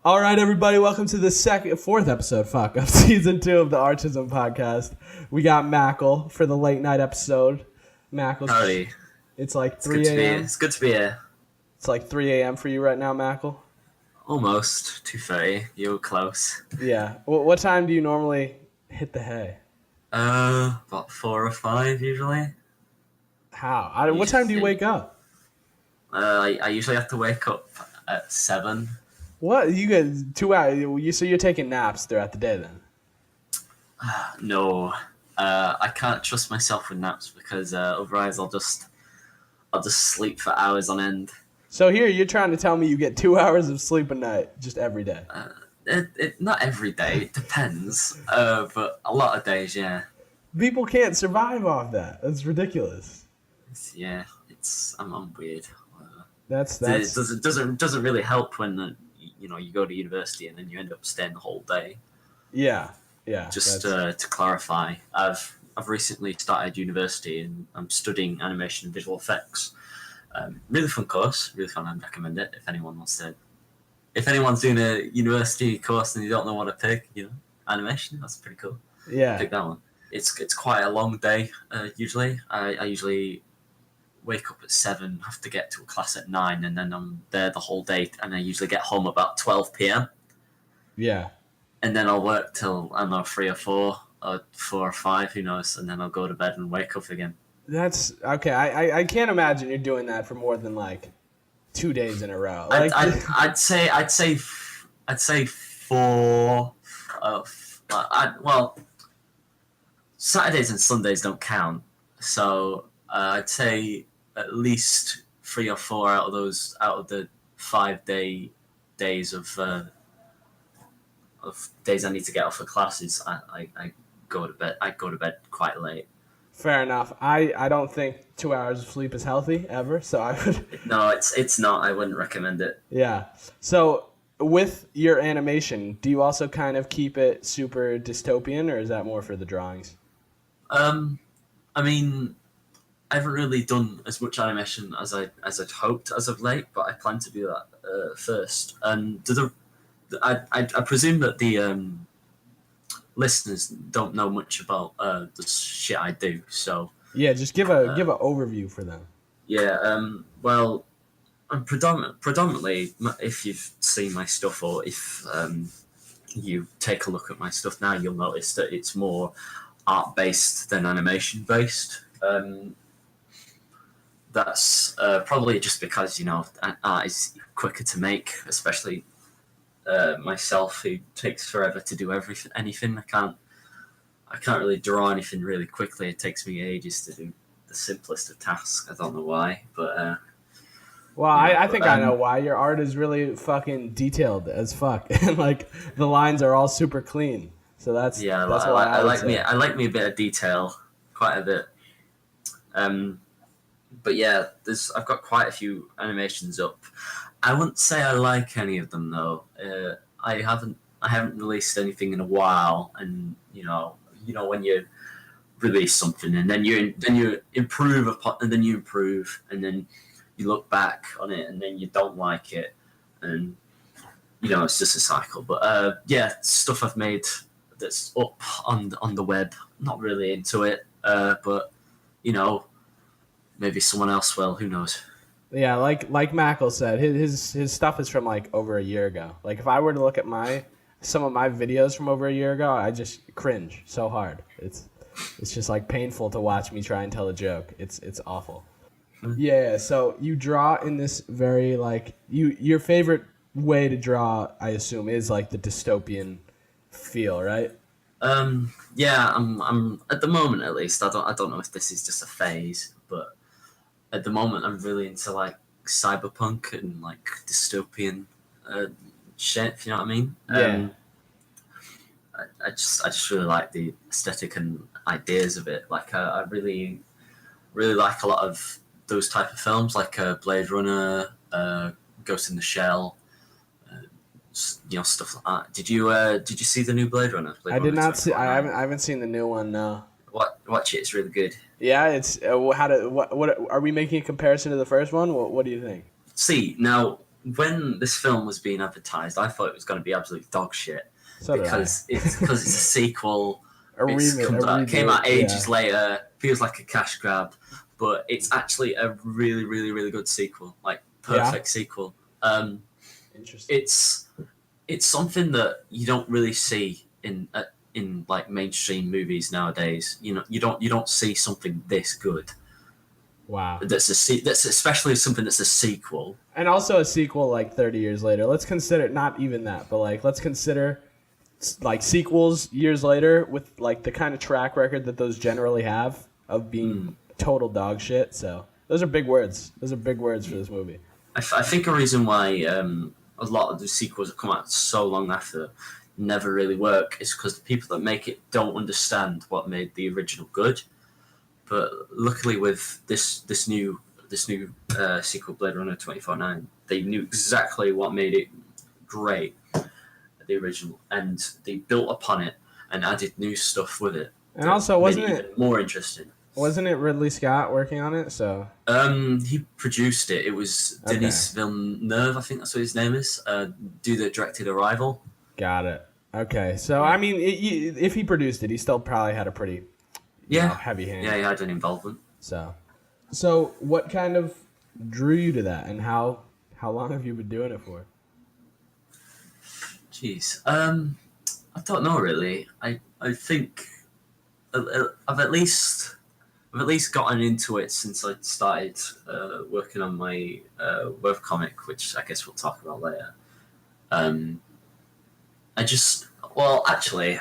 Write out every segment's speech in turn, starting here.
All right, everybody, welcome to the fourth episode, of season 2 of the ARTiZM podcast. We got Mackle for the late night episode. Mackle, Howdy. It's like 3 a.m. It's good to be here. It's like 3 a.m. for you right now, Mackle. Almost 2:30. You were close. Yeah. What time do you normally hit the hay? About 4 or 5 usually. How? What time do you wake up? I usually have to wake up at 7. What? You get 2 hours? So you're taking naps throughout the day then? No, I can't trust myself with naps because otherwise I'll just sleep for hours on end. So here you're trying to tell me you get 2 hours of sleep a night just every day? Not every day. It depends. But a lot of days, yeah. People can't survive off that. That's ridiculous. I'm weird. That's It doesn't really help when you go to university and then you end up staying the whole day. Yeah. Just to clarify, I've recently started university and I'm studying animation and visual effects. Really fun course, really fun. I'd recommend it if anyone wants to. If anyone's doing a university course and you don't know what to pick, animation, that's pretty cool. Yeah. Pick that one. It's quite a long day. Usually, I usually wake up at 7, have to get to a class at 9, and then I'm there the whole day. And I usually get home about 12 p.m. Yeah. And then I'll work till, I don't know, 3 or 4, or 4 or 5, who knows, and then I'll go to bed and wake up again. That's okay. I can't imagine you're doing that for more than like 2 days in a row. Like, I'd say 4. Well, Saturdays and Sundays don't count, so I'd say at least 3 or 4 out of the 5 days of days I need to get off of classes. I go to bed. I go to bed quite late. Fair enough. I don't think 2 hours of sleep is healthy ever, so I would. No, it's not. I wouldn't recommend it. Yeah. So with your animation, do you also kind of keep it super dystopian, or is that more for the drawings? I mean, I haven't really done as much animation as I'd hoped as of late, but I plan to do that first. And I presume that the listeners don't know much about the shit I do, so Yeah, just give an overview for them. yeah. Well, I'm predominantly, if you've seen my stuff or if you take a look at my stuff now, you'll notice that it's more art based than animation based. That's probably just because art is quicker to make, especially myself, who takes forever to do anything. I can't really draw anything really quickly. It takes me ages to do the simplest of tasks. I don't know why, but well, I think I know why. Your art is really fucking detailed as fuck, and like the lines are all super clean. So that's why I like me a bit of detail, quite a bit. But yeah, I've got quite a few animations up. I wouldn't say I like any of them though. I haven't released anything in a while, and when you release something and then you improve upon, and then you improve, and then you look back on it and then you don't like it, and it's just a cycle. But yeah, stuff I've made that's up on the web. Not really into it, but maybe someone else will. Who knows? Yeah, like Mackle said, his stuff is from like over a year ago. Like if I were to look at some of my videos from over a year ago, I just cringe so hard. It's just like painful to watch me try and tell a joke. It's awful. Yeah, so you draw in this very like your favorite way to draw, I assume, is like the dystopian feel, right? Yeah, I'm at the moment, at least. I don't know if this is just a phase, but at the moment I'm really into like cyberpunk and like dystopian shit, if you know what I mean. Yeah. I just really like the aesthetic and ideas of it. Like I really like a lot of those type of films, like Blade Runner, Ghost in the Shell, stuff like that. Did you see the new Blade Runner? I did not see. I haven't seen the new one. No. Watch it. It's really good. Yeah, it's what are we making a comparison to the first one? What do you think? See, now when this film was being advertised, I thought it was going to be absolute dog shit So did I. because it's a sequel. A remake, Came out ages yeah. later. Feels like a cash grab, but it's actually a really, really, really good sequel. Like perfect sequel. Interesting. It's something that you don't really see in like mainstream movies nowadays. You know, you don't see something this good. Wow. That's especially something that's a sequel. And also a sequel like 30 years later. Let's consider not even that, but like let's consider like sequels years later with like the kind of track record that those generally have of being total dog shit. So those are big words. Those are big words for this movie. I think a reason why a lot of the sequels that come out so long after never really work is because the people that make it don't understand what made the original good. But luckily, with this new sequel, Blade Runner 2049, they knew exactly what made it great, the original, and they built upon it and added new stuff with it. And also, wasn't it even more interesting? Wasn't it Ridley Scott working on it? So he produced it. It was Denis Villeneuve, I think that's what his name is. Dude that directed Arrival. Got it. Okay, so I mean, if he produced it, he still probably had a pretty heavy hand. Yeah, he had an involvement. So what kind of drew you to that, and how long have you been doing it for? Jeez, I don't know really. I think I've at least gotten into it since I started working on my webcomic, which I guess we'll talk about later. Actually,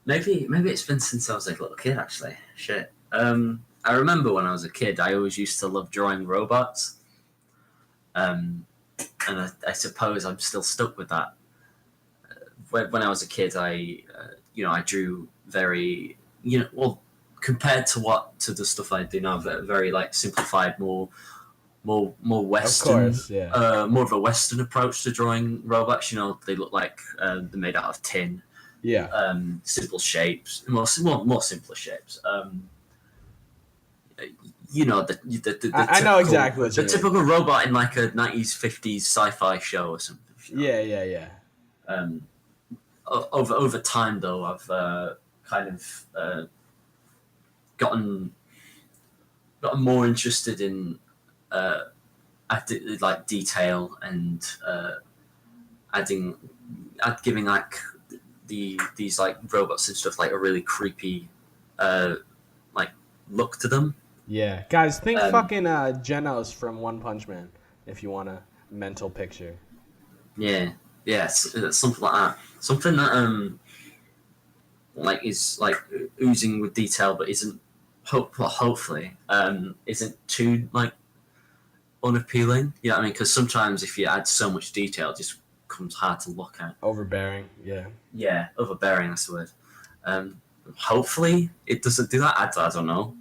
maybe it's been since I was like a little kid. Actually, shit. I remember when I was a kid, I always used to love drawing robots. And I suppose I'm still stuck with that. When I was a kid, I drew very, compared to the stuff I do now, very like simplified, more Western, of course, yeah. More of a Western approach to drawing robots. They look like they're made out of tin. Yeah. Simple shapes, more simpler shapes. I know exactly what the typical robot in like a 90s, 50s sci-fi show or something. Yeah. Over time, though, I've kind of gotten more interested in like detail and giving like these like robots and stuff like a really creepy like look to them. Yeah, guys, think fucking Genos from One Punch Man if you want a mental picture. Yeah, it's something like that. Something that like is like oozing with detail, but isn't hopefully isn't too like unappealing. You know what I mean? Because sometimes if you add so much detail, it just becomes hard to look at. Overbearing, yeah. Yeah, overbearing. That's the word. Hopefully, it doesn't do that. I don't know.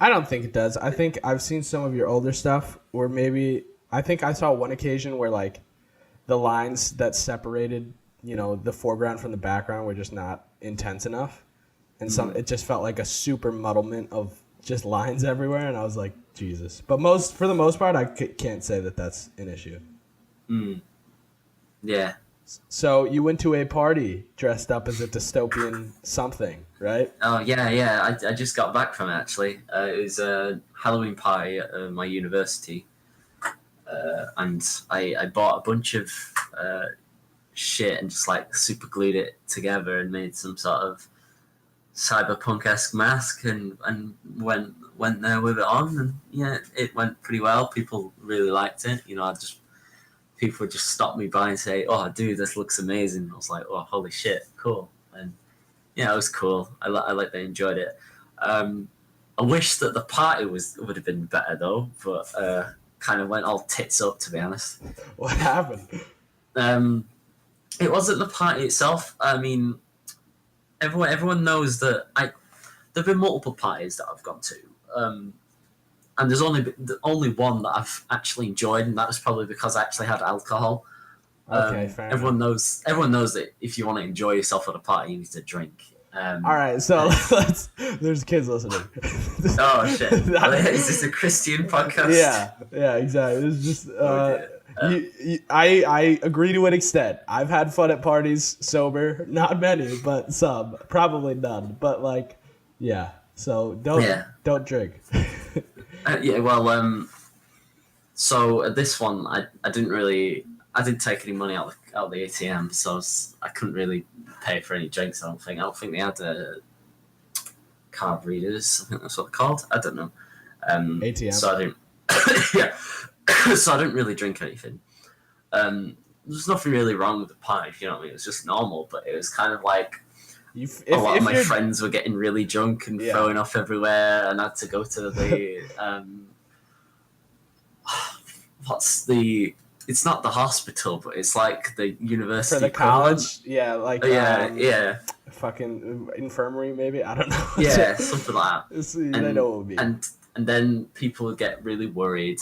I don't think it does. I think I've seen some of your older stuff where maybe I think I saw one occasion where like the lines that separated, the foreground from the background were just not intense enough. And it just felt like a super muddlement of just lines everywhere, and I was like, Jesus. But for the most part, I can't say that that's an issue. Yeah. So you went to a party dressed up as a dystopian something, right? Oh yeah. I just got back from it actually. It was a Halloween party at my university, and I bought a bunch of shit and just like super glued it together and made some sort of cyberpunk-esque mask and went there with it on, and yeah, it went pretty well. People really liked it. People would just stop me by and say, "Oh, dude, this looks amazing." I was like, "Oh, holy shit, cool!" And yeah, it was cool. I like they enjoyed it. I wish that the party would have been better though, but kind of went all tits up, to be honest. What happened? It wasn't the party itself. I mean, everyone knows that there've been multiple parties that I've gone to. And there's only one that I've actually enjoyed, and that was probably because I actually had alcohol. Okay, fair everyone enough. knows that if you want to enjoy yourself at a party, you need to drink. All right, so let's. There's kids listening. Oh shit! Is this a Christian podcast? Yeah, exactly. It's just dear. I agree to an extent. I've had fun at parties sober, not many, but some, probably none. But like, yeah. So don't drink. Yeah. Well, so at this one, I didn't take any money out of the ATM, so I couldn't really pay for any drinks. I don't think they had card readers. I think that's what they're called. I don't know. ATM. So I didn't. Yeah. So I didn't really drink anything. There's nothing really wrong with the party, if you know what I mean. It was just normal, but it was kind of like a lot of my friends were getting really drunk and throwing off everywhere, and I had to go to the it's not the hospital, but it's like the university for the college. Yeah, like yeah. Fucking infirmary, maybe, I don't know. Yeah, something like that. They know what it would be. And then people would get really worried,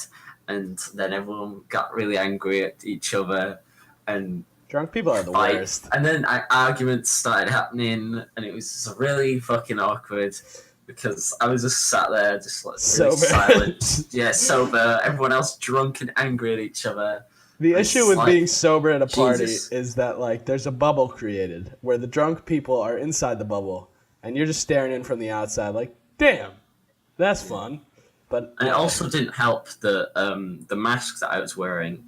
and then everyone got really angry at each other, and drunk people are the worst. And then arguments started happening, and it was just really fucking awkward because I was just sat there, just like really silent. Yeah, sober. Everyone else drunk and angry at each other. The issue with being sober at a party is that like there's a bubble created where the drunk people are inside the bubble, and you're just staring in from the outside, like, damn, that's fun. But and it also didn't help the mask that I was wearing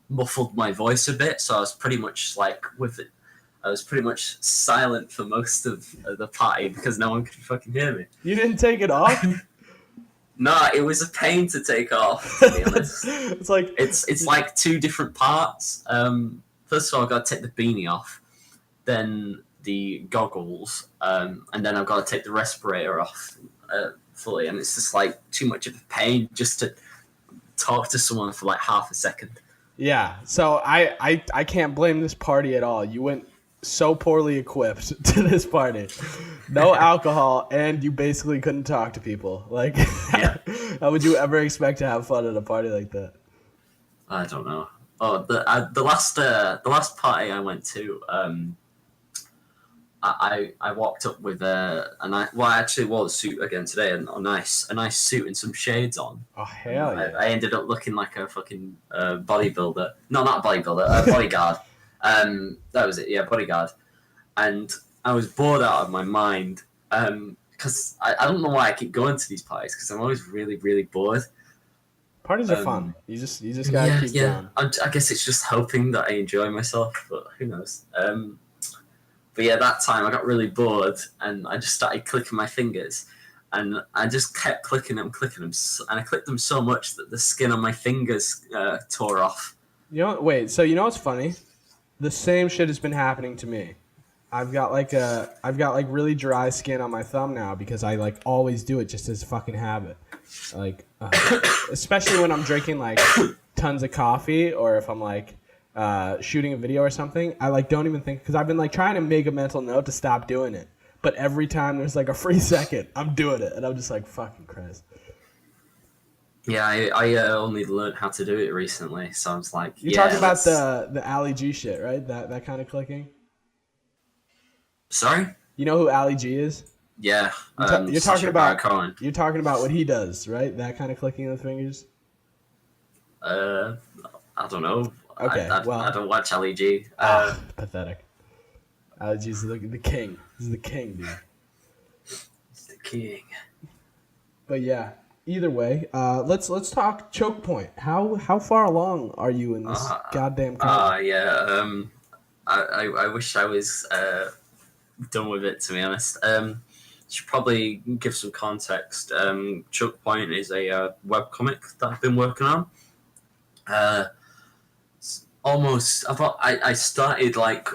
muffled my voice a bit, so I was pretty much I was pretty much silent for most of the party because no one could fucking hear me. You didn't take it off? No, it was a pain to take off, to be honest. It's like two different parts. First of all, I've got to take the beanie off, then the goggles, and then I've got to take the respirator off fully, and it's just like too much of a pain just to talk to someone for like half a second. Yeah, so I can't blame this party at all. You went so poorly equipped to this party. No alcohol, and you basically couldn't talk to people. Like, yeah. How would you ever expect to have fun at a party like that? I don't know. Oh, the last party I went to, I walked up with I actually wore a suit again today, and a nice suit and some shades on. Oh hell yeah! I ended up looking like a fucking bodybuilder. No, not bodybuilder, bodyguard. That was it. Yeah, bodyguard. And I was bored out of my mind because I don't know why I keep going to these parties because I'm always really, really bored. Parties are fun. You just gotta keep going. I guess it's just hoping that I enjoy myself, but who knows? But yeah, that time I got really bored and I just started clicking my fingers, and I just kept clicking them, and I clicked them so much that the skin on my fingers tore off. So you know what's funny? The same shit has been happening to me. I've got like really dry skin on my thumb now because I like always do it just as a fucking habit. Like especially when I'm drinking like tons of coffee, or if I'm like shooting a video or something, I like don't even think, because I've been like trying to make a mental note to stop doing it, but every time there's like a free second, I'm doing it, and I'm just like, fucking Christ. Yeah, I only learned how to do it recently, so I was like, you're talking about the Ali G shit, right? That kind of clicking. Sorry? You know who Ali G is? Yeah. You're talking about what he does, right? That kind of clicking of the fingers. I don't know. Okay, I don't watch Ali G. Pathetic. Ali G's the king. He's the king, dude. He's the king. But yeah, either way, let's talk choke point. How far along are you in this goddamn comment? Yeah. I wish I was done with it, to be honest. Should probably give some context. Choke point is a webcomic that I've been working on. I started like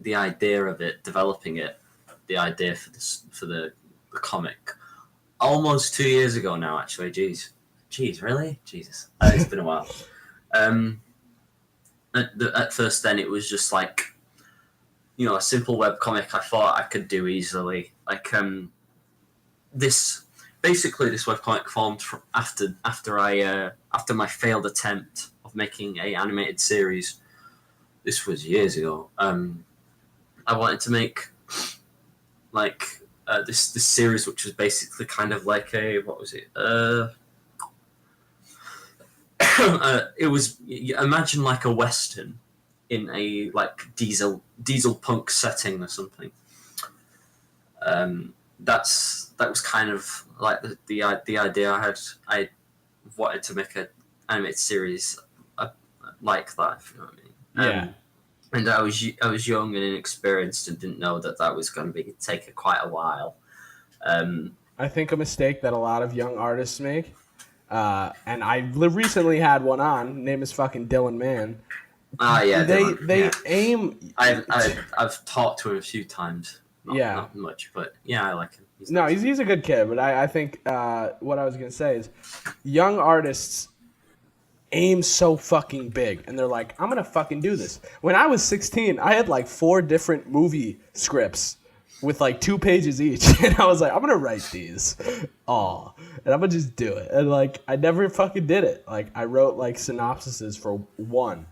the idea of it, developing it, the idea for the comic almost 2 years ago now, actually. Jeez, really? Jesus. It's been a while. At first then it was just like, a simple webcomic I thought I could do easily. Like this webcomic formed from after my failed attempt of making a animated series this was years ago. I wanted to make like this series, which was basically kind of like a what was it? It was imagine like a western in a like diesel punk setting or something. That was kind of like the idea I had. I wanted to make an animated series like that, if you know what I mean. Yeah. And I was young and inexperienced and didn't know that was going to take quite a while. I think a mistake that a lot of young artists make, and I recently had one on. Name is fucking Dylan Mann. Yeah, they aim. I've talked to him a few times. Not much, but yeah, I like him. He's a good kid, but I think what I was gonna say is, young artists aim so fucking big, and they're like, I'm gonna fucking do this. When I was 16, I had like 4 different movie scripts with like 2 pages each, and I was like, I'm gonna write these, and I'm gonna just do it. And like, I never fucking did it. Like, I wrote like synopsises for 1.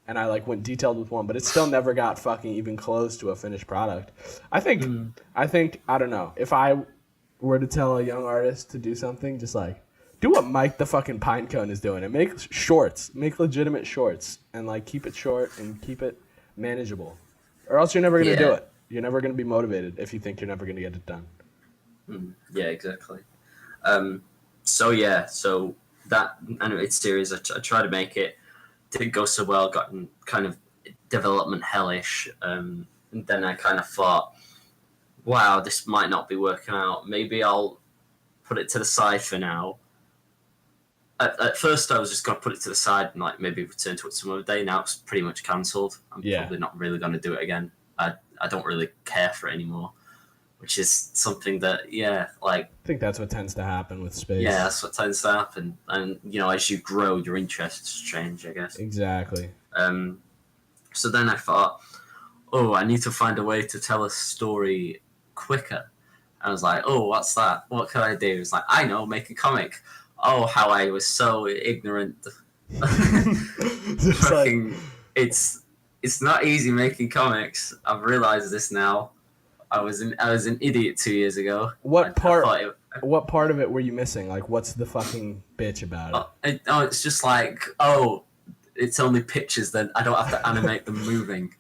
And I like went detailed with 1, but it still never got fucking even close to a finished product. I think I don't know, if I were to tell a young artist to do something, just like do what Mike the fucking Pinecone is doing and make shorts, make legitimate shorts, and like keep it short and keep it manageable, or else you're never gonna do it. You're never gonna be motivated if you think you're never gonna get it done. Yeah, exactly. So that animated series, I tried to make it. Didn't go so well, got kind of development hellish, and then I kind of thought, wow, this might not be working out. Maybe I'll put it to the side for now. At first, I was just going to put it to the side and like maybe return to it some other day. Now it's pretty much cancelled. I'm probably not really going to do it again. I don't really care for it anymore, which is something that, I think that's what tends to happen with space. Yeah, that's what tends to happen. And, as you grow, your interests change, I guess. Exactly. So then I thought, I need to find a way to tell a story quicker. I was like, what's that? What can I do? It's like, I know, make a comic. Oh, how I was so ignorant. It's not easy making comics. I've realized this now. I was an idiot 2 years ago. What part of it were you missing? Like, what's the fucking bitch about it? It's just like, it's only pictures. Then I don't have to animate them moving.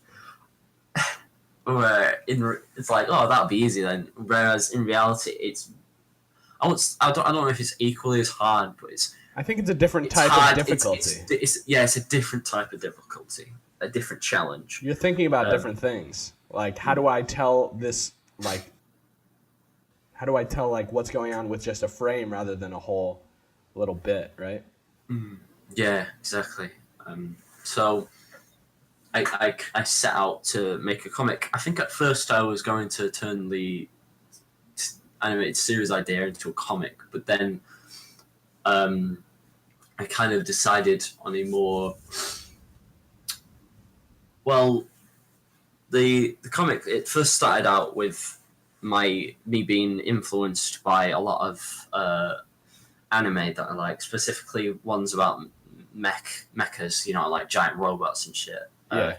It's like, that'll be easy then. Whereas in reality, I don't know if it's equally as hard, but I think it's a different type of difficulty. It's a different type of difficulty, a different challenge. You're thinking about different things. Like, how do I tell this, like, what's going on with just a frame rather than a whole little bit, right? Yeah, exactly. So I set out to make a comic. I think at first I was going to turn the animated series idea into a comic, but then I kind of decided on a more... Well, the comic, it first started out with me being influenced by a lot of anime that I like, specifically ones about mechas, like giant robots and shit. I've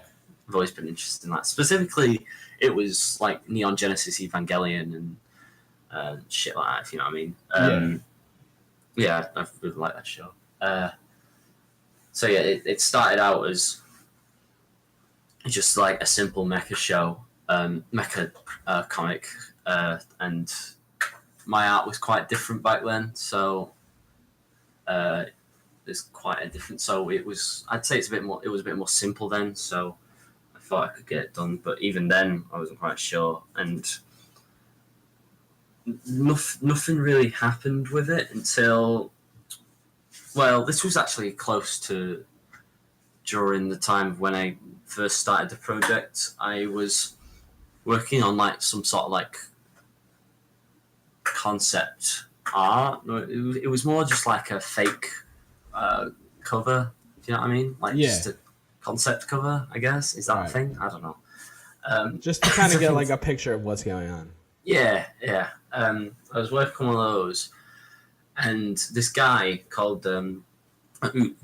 always been interested in that. Specifically, it was like Neon Genesis Evangelion and shit like that, if you know what I mean. I really like that show. It started out as just like a simple mecha show, mecha comic, and my art was quite different back then, so there's quite a difference. So I'd say it was a bit more simple then, so I thought I could get it done, but even then I wasn't quite sure, and nothing really happened with it until, this was actually close to during the time when I first started the project. I was working on like some sort of like concept art. It was more just like a fake cover. Do you know what I mean? Like just a concept cover, I guess. Is that a thing? I don't know. Just to kind of get like a picture of what's going on. Yeah. I was working on one of those, and this guy called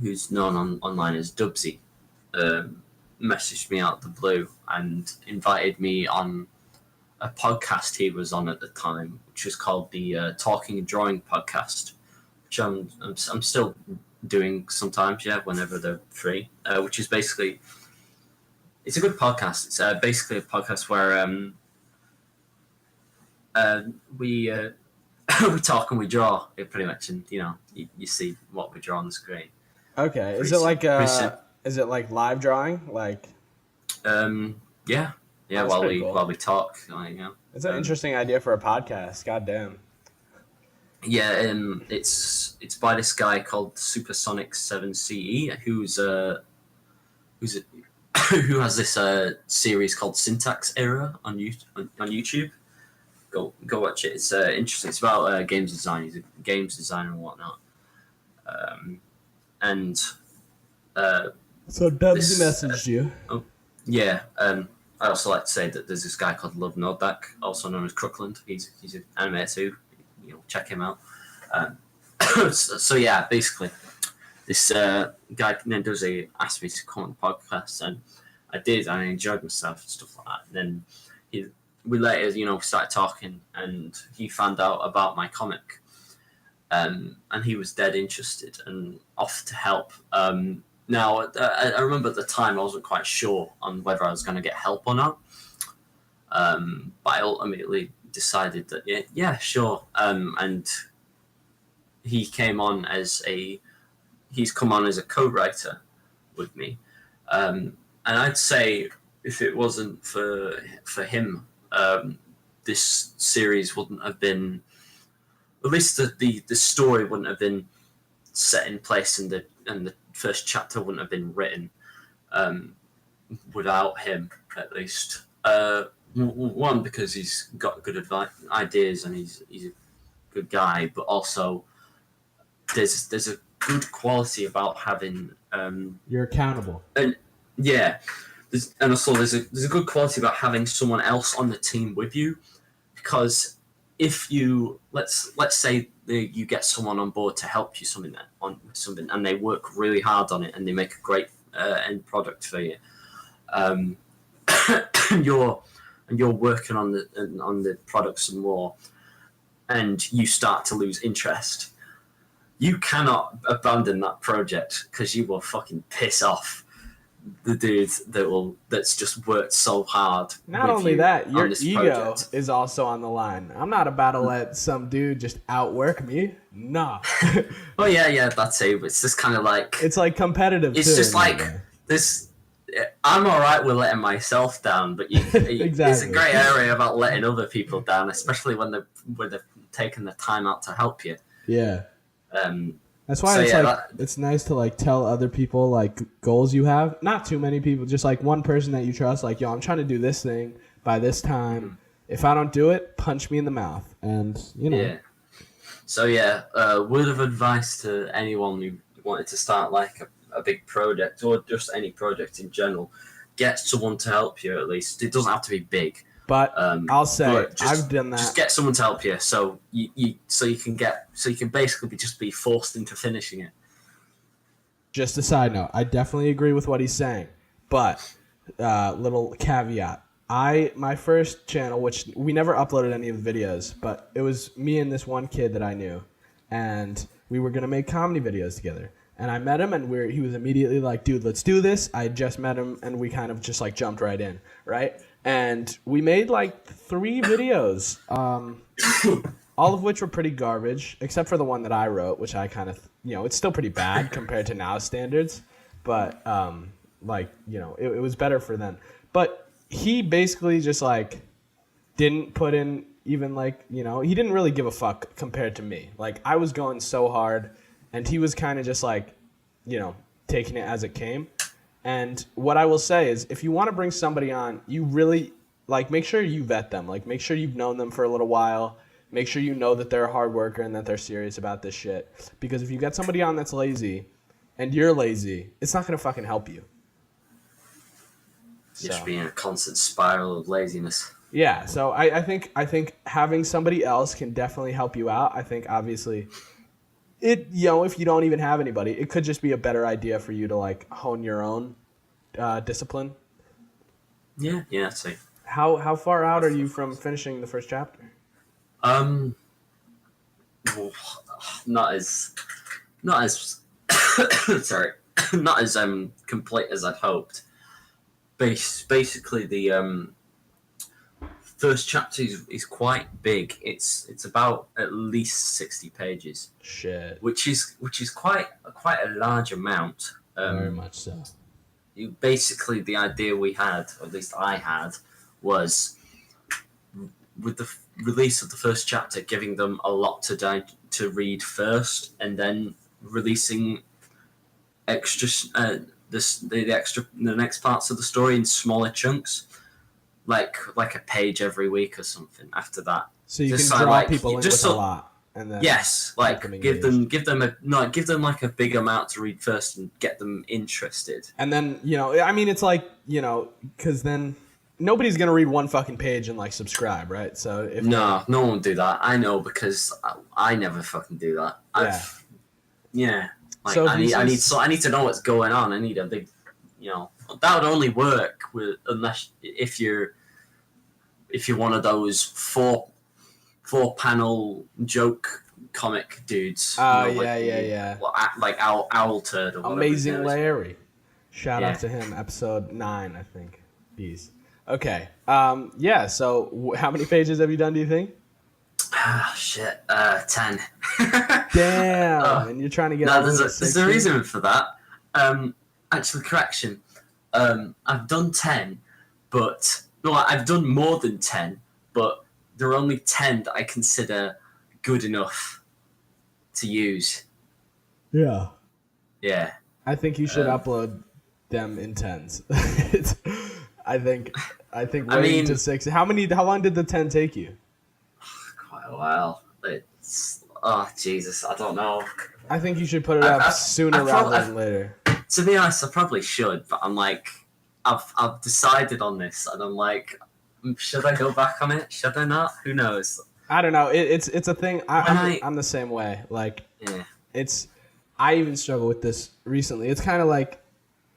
who's known online as Dubsy. messaged me out of the blue and invited me on a podcast he was on at the time, which was called the Talking and Drawing podcast, which I'm still doing sometimes, yeah, whenever they're free. Which is basically, it's a good podcast. It's basically a podcast where we we talk and we draw, pretty much, and you see what we draw on the screen. Okay. Pretty Is it like live drawing? Like, Yeah, that's while pretty we cool. while we talk, It's an interesting idea for a podcast. God damn. Yeah, it's by this guy called Supersonic 7CE, who has this series called Syntax Error on YouTube. Go watch it. It's interesting. It's about games design. He's a games designer and whatnot. And So Dubsy messaged you. yeah, I also like to say that there's this guy called Love Nodak, also known as Crookland. He's an animator too. Check him out. So yeah, basically, this guy named Duzzy asked me to come on the podcast, and I did, and I enjoyed myself and stuff like that. And then we later, started talking, and he found out about my comic, and he was dead interested and offered to help. Now, I remember at the time I wasn't quite sure on whether I was going to get help or not, but I ultimately decided that yeah, sure. And he came on he's come on as a co-writer with me, and I'd say if it wasn't for him, this series wouldn't have been, at least the story wouldn't have been set in place, and the first chapter wouldn't have been written without him, at least. One, because he's got good ideas and he's a good guy, but also there's a good quality about having You're accountable. and yeah, and also there's a good quality about having someone else on the team with you, because if you let's say you get someone on board to help you with something, and they work really hard on it, and they make a great end product for you, and you're working on the product some more, and you start to lose interest, you cannot abandon that project because you will fucking piss off the dude that's just worked so hard. Not only that, your ego is also on the line. I'm not about to let some dude just outwork me. Nah. Oh yeah, that's it. It's just kind of like, it's like competitive. It's too, just like this. I'm all right with letting myself down, but Exactly. It's a great area about letting other people down, especially when they've taken the time out to help you. Yeah. That's why it's nice to like tell other people like goals you have. Not too many people, just like one person that you trust. Like, yo, I'm trying to do this thing by this time. If I don't do it, punch me in the mouth. And Yeah. So yeah, word of advice to anyone who wanted to start like a big project, or just any project in general, get someone to help you at least. It doesn't have to be big. But I'll say I've done that. Just get someone to help you, so you can basically just be forced into finishing it. Just a side note, I definitely agree with what he's saying, but little caveat. My first channel, which we never uploaded any of the videos, but it was me and this one kid that I knew, and we were gonna make comedy videos together. And I met him, and he was immediately like, "Dude, let's do this." I had just met him, and we kind of just like jumped right in, right? And we made like 3 videos, all of which were pretty garbage, except for the one that I wrote, which I kind of, it's still pretty bad compared to now standards, but it was better for then. But he basically just like didn't put in even like, he didn't really give a fuck compared to me. Like, I was going so hard, and he was kind of just like, taking it as it came. And what I will say is, if you want to bring somebody on, you really, like, make sure you vet them. Like, make sure you've known them for a little while. Make sure you know that they're a hard worker and that they're serious about this shit. Because if you get somebody on that's lazy, and you're lazy, it's not going to fucking help you. You're just being a constant spiral of laziness. Yeah, so I think having somebody else can definitely help you out. I think, obviously, if you don't even have anybody, it could just be a better idea for you to like hone your own discipline. Yeah, I'd say. How far out are you from finishing the first chapter? Well, not as sorry, not as complete as I'd hoped. Basically, the first chapter is quite big. It's about at least 60 pages. Shit. Which is quite a large amount. Very much so. Basically, the idea we had, or at least I had, was with the release of the first chapter, giving them a lot to read first, and then releasing extra the next parts of the story in smaller chunks, like a page every week or something. After that, so you can draw people in with a lot, and then yes, like give them like a big amount to read first and get them interested. And then I mean, it's like because then nobody's gonna read one fucking page and like subscribe, right? So if no one will do that. I know because I never fucking do that. Like, so I need to know what's going on. I need a big, that would only work unless if you're one of those four panel joke comic dudes. Yeah. Like Owl Turd or whatever. Amazing Larry. Shout out to him. Episode 9, I think. Peace. Okay. So how many pages have you done, do you think? Ah, shit. 10. Damn. And you're trying to get there's a reason for that. Actually, correction. I've done 10, but I've done more than 10, but there are only 10 that I consider good enough to use. Yeah. Yeah. I think you should upload them in 10s. I think waiting to 6. How long did the 10 take you? Quite a while. Jesus, I don't know. I think you should put it up sooner rather than later. To be honest, I probably should, but I'm like, I've decided on this, and I'm like, should I go back on it? Should I not? Who knows? I don't know. It's a thing. I'm the same way. Like, I even struggle with this recently. It's kind of like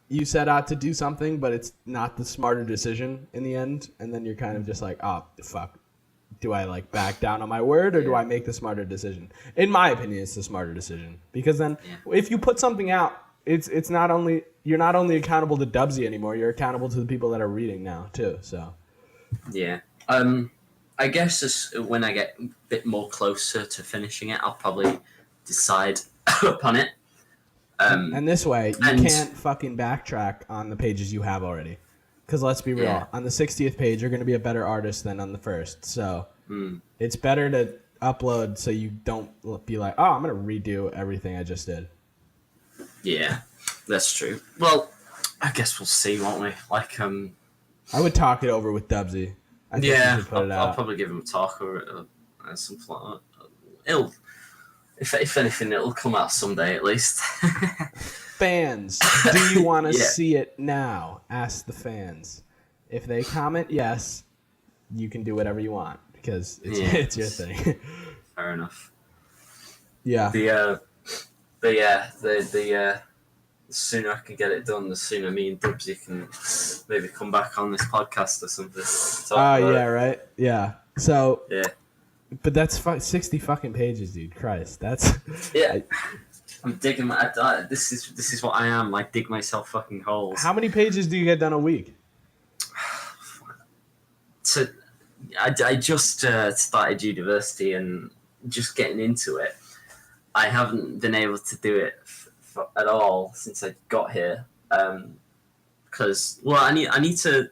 you set out to do something, but it's not the smarter decision in the end, and then you're kind of just like, oh fuck, do I like back down on my word, or do I make the smarter decision? In my opinion, it's the smarter decision, because then if you put something out, it's not only you're not only accountable to Dubsy anymore, you're accountable to the people that are reading now too. So yeah, I guess when I get a bit more closer to finishing it, I'll probably decide upon it. And this way, you can't fucking backtrack on the pages you have already. Because let's be real, on the 60th page, you're going to be a better artist than on the first. So it's better to upload so you don't be like, oh, I'm going to redo everything I just did. Yeah, that's true. Well, I guess we'll see, won't we? Like, I would talk it over with Dubsy. I'll probably give him a talk or something like that. If anything, it'll come out someday at least. Fans, do you want to see it now? Ask the fans. If they comment yes, you can do whatever you want because it's your thing. Fair enough. Yeah. The sooner I can get it done, the sooner me and Dubsy can maybe come back on this podcast or something. Right. Yeah. So. Yeah. But that's 60 fucking pages, dude. Christ, that's. Yeah. I'm digging this is what I am. I dig myself fucking holes. How many pages do you get done a week? I just started university and just getting into it. I haven't been able to do it at all since I got here. Because I need to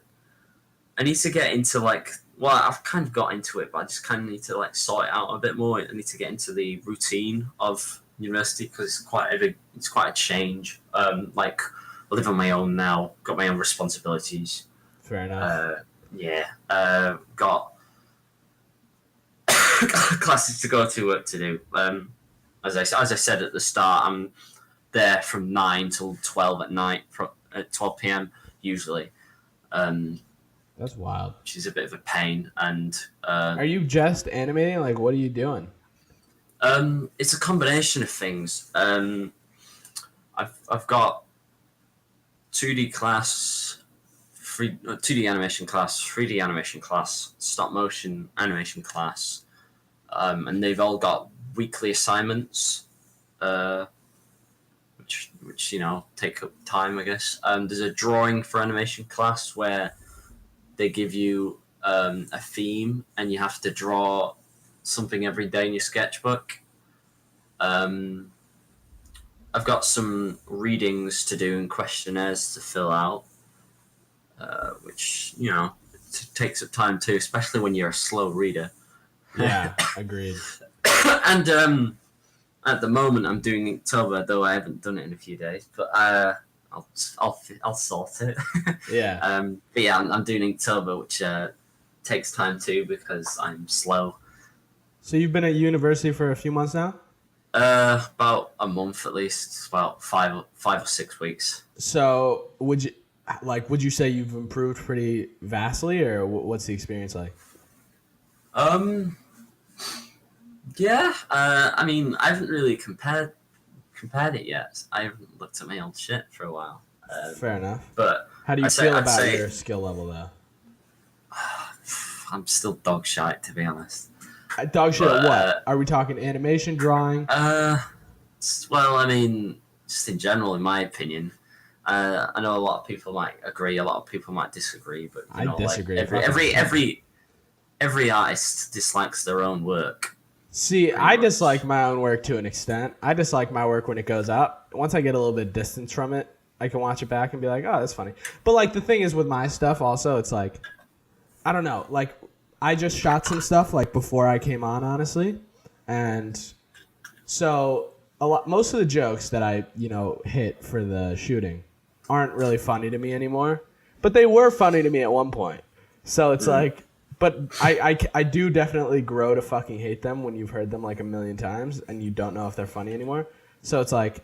get into like. Well, I've kind of got into it, but I just kind of need to like sort it out a bit more. I need to get into the routine of university because it's quite a change. Like I live on my own now, got my own responsibilities. Fair enough. Got classes to go to, work to do. As I said at the start, I'm there from 9 till 12 at night, at 12 p.m. usually. That's wild. Which is a bit of a pain. And are you just animating? Like, what are you doing? It's a combination of things. I've got 2D class, 2D animation class, 3D animation class, stop motion animation class, and they've all got weekly assignments, which take up time, I guess. There's a drawing for animation class where they give you a theme and you have to draw something every day in your sketchbook. I've got some readings to do and questionnaires to fill out, which takes up time too, especially when you're a slow reader. Yeah, agreed. And at the moment, I'm doing Inktober, though I haven't done it in a few days. But I'll sort it. Yeah. But yeah, I'm doing Inktober, which takes time too because I'm slow. So you've been at university for a few months now? About a month at least. About five or 6 weeks. So would you say you've improved pretty vastly, or what's the experience like? Yeah. I mean, I haven't really compared it yet. I haven't looked at my old shit for a while. Fair enough. But how do you feel about your skill level, though? I'm still dog shite, to be honest. Dog shit at what? Are we talking animation, drawing? Well, I mean, just in general, in my opinion. I know a lot of people might agree, a lot of people might disagree, but I disagree. Like every artist dislikes their own work. See, I dislike my own work to an extent. I dislike my work when it goes up. Once I get a little bit of distance from it, I can watch it back and be like, oh, that's funny. But like the thing is with my stuff also, it's like, I don't know, like I just shot some stuff like before I came on, honestly. And so most of the jokes that I, hit for the shooting aren't really funny to me anymore, but they were funny to me at one point. So it's like, but I do definitely grow to fucking hate them when you've heard them like a million times and you don't know if they're funny anymore. So it's like,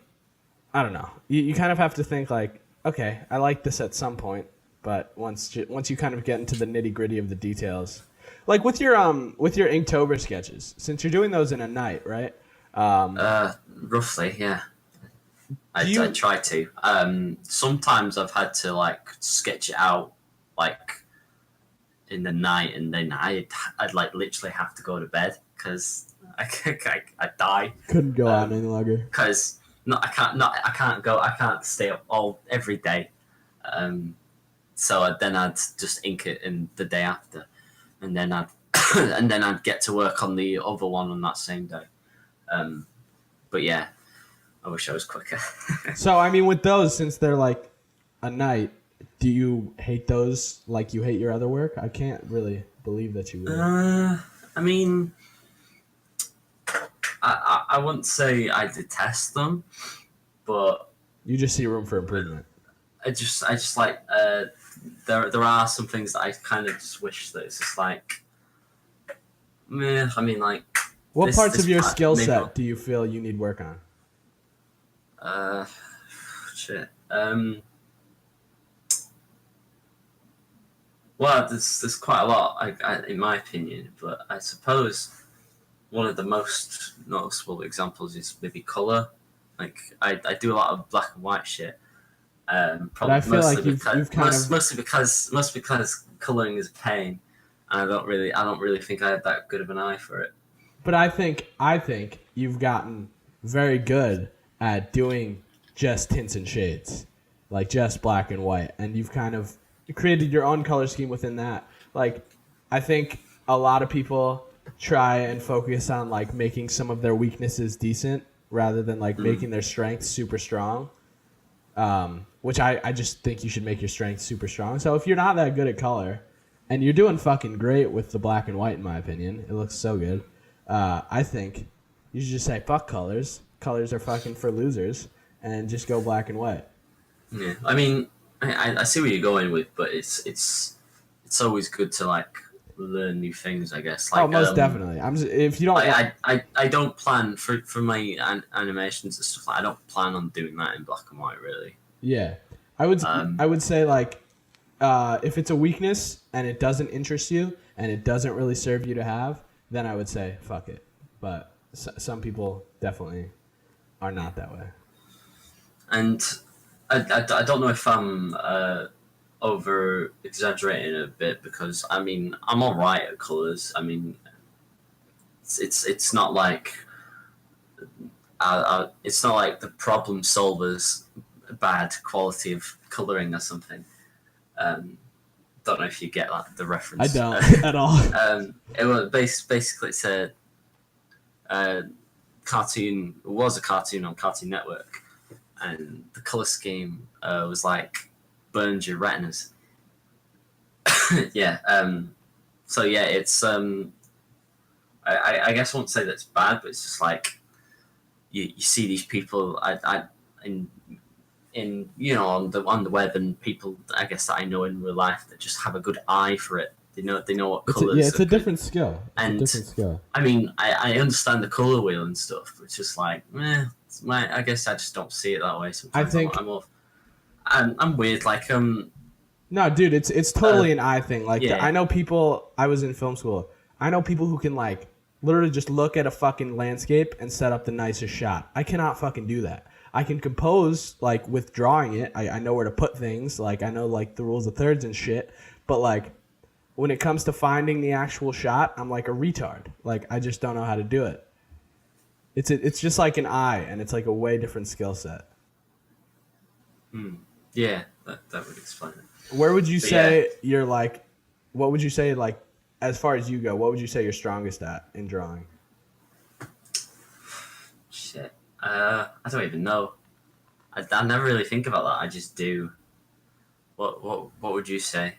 I don't know. You kind of have to think like, okay, I like this at some point, but once you kind of get into the nitty gritty of the details, like with your Inktober sketches, since you're doing those in a night, right? Roughly, yeah. I try to. Sometimes I've had to like sketch it out like in the night, and then I'd like literally have to go to bed because I die. Couldn't go out any longer. Because I can't stay up every day. So then I'd just ink it in the day after, and then I'd get to work on the other one on that same day. But yeah, I wish I was quicker. So I mean, with those, since they're like a night, do you hate those like you hate your other work? I can't really believe that you would. I mean, I wouldn't say I detest them, but you just see room for improvement. I just like there are some things that I kind of just wish that it's just like, meh. I mean, like, what parts of your skill set do you feel you need work on? Shit. Well, there's quite a lot, in my opinion, but I suppose one of the most noticeable examples is maybe color. Like, I do a lot of black and white shit. But I feel like mostly because coloring is a pain, and I don't really think I have that good of an eye for it. But I think you've gotten very good at doing just tints and shades, like just black and white, and you've kind of created your own color scheme within that. Like, I think a lot of people try and focus on like making some of their weaknesses decent rather than like making their strengths super strong. Which I just think you should make your strengths super strong. So if you're not that good at color, and you're doing fucking great with the black and white, in my opinion, it looks so good. I think you should just say fuck colors. Colors are fucking for losers, and just go black and white. Yeah, I mean, I see where you're going with, but it's always good to like learn new things, I guess. Like, most definitely. If you don't, I don't plan for my animations and stuff. I don't plan on doing that in black and white, really. Yeah, I would say like, if it's a weakness and it doesn't interest you and it doesn't really serve you to have, then I would say fuck it. But some people definitely are not that way. And I don't know if I'm over exaggerating a bit because I mean I'm all right at colors. I mean it's not like it's not like the problem solvers bad quality of coloring or something. Don't know if you get the I reference. don't at all. It was basically it's a cartoon. It was a cartoon on Cartoon Network, and the color scheme was like burns your retinas. Yeah. So yeah, it's I guess I won't say that's bad, but it's just like you see these people in on the web and people I guess that I know in real life that just have a good eye for it. They know what colors. It's a different skill. It's and a different skill. I mean I understand the color wheel and stuff, but it's just like I guess I just don't see it that way. Sometimes I think I'm weird. Like no, dude, it's totally an eye thing. Like yeah. I know people. I was in film school. I know people who can like literally just look at a fucking landscape and set up the nicest shot. I cannot fucking do that. I can compose like with drawing it. I know where to put things. Like I know like the rules of thirds and shit. But like when it comes to finding the actual shot, I'm like a retard. Like I just don't know how to do it. It's just like an eye, and it's like a way different skill set. Yeah, that would explain it. Where would you say you're like? What would you say like? As far as you go, what would you say you're strongest at in drawing? Shit. I don't even know. I never really think about that. I just do. What would you say?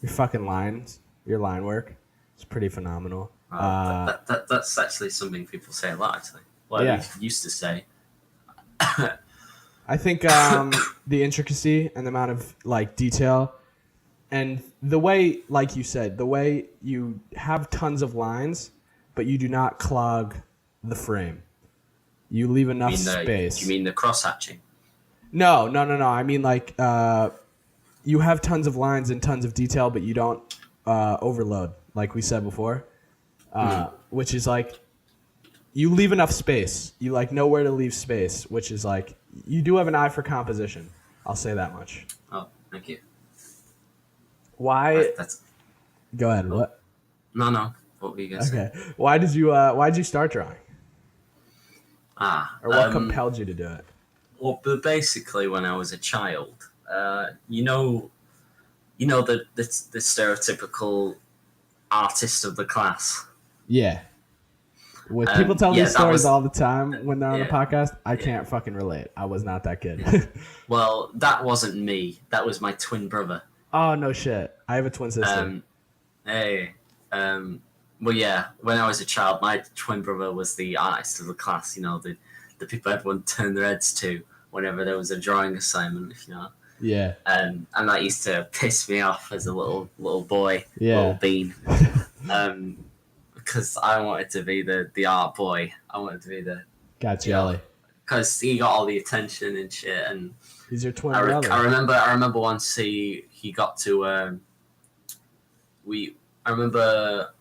Your fucking lines, your line work, it's pretty phenomenal. That's actually something people say a lot. Actually, well, Yeah. I used to say. I think the intricacy and the amount of like detail, and the way, like you said, the way you have tons of lines, but you do not clog the frame. You leave enough space. You mean the cross hatching? No. I mean like you have tons of lines and tons of detail, but you don't overload, like we said before, which is like you leave enough space. You like know where to leave space, which is like you do have an eye for composition. I'll say that much. Oh, thank you. Why? That's Go ahead. oh. What? No. What were you gonna say? Okay. Why did you start drawing? Or what Um, compelled you to do it? Well, but basically, when I was a child, you know the stereotypical artist of the class. Yeah. When people tell these stories all the time when they're on the Yeah. podcast, I can't fucking relate. I was not that kid. Well, that wasn't me. That was my twin brother. Oh, no shit. I have a twin sister. Hey, well, yeah. When I was a child, my twin brother was the artist of the class. You know, the people everyone turned their heads to whenever there was a drawing assignment. You know. Yeah. And that used to piss me off as a little boy, Yeah. little bean. Because I wanted to be the art boy. I wanted to be the Got jelly. because he got all the attention and shit. And He's your twin brother. I remember once he got to I remember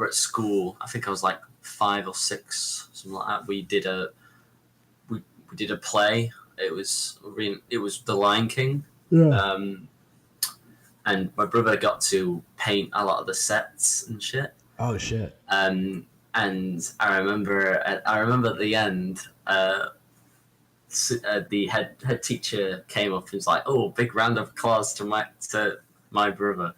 at school. I think I was like 5 or 6, something like that. We did a play. It was The Lion King. Yeah. And my brother got to paint a lot of the sets and shit. Oh shit. And I remember at the end, the head teacher came up and was like, "Oh, big round of applause to my brother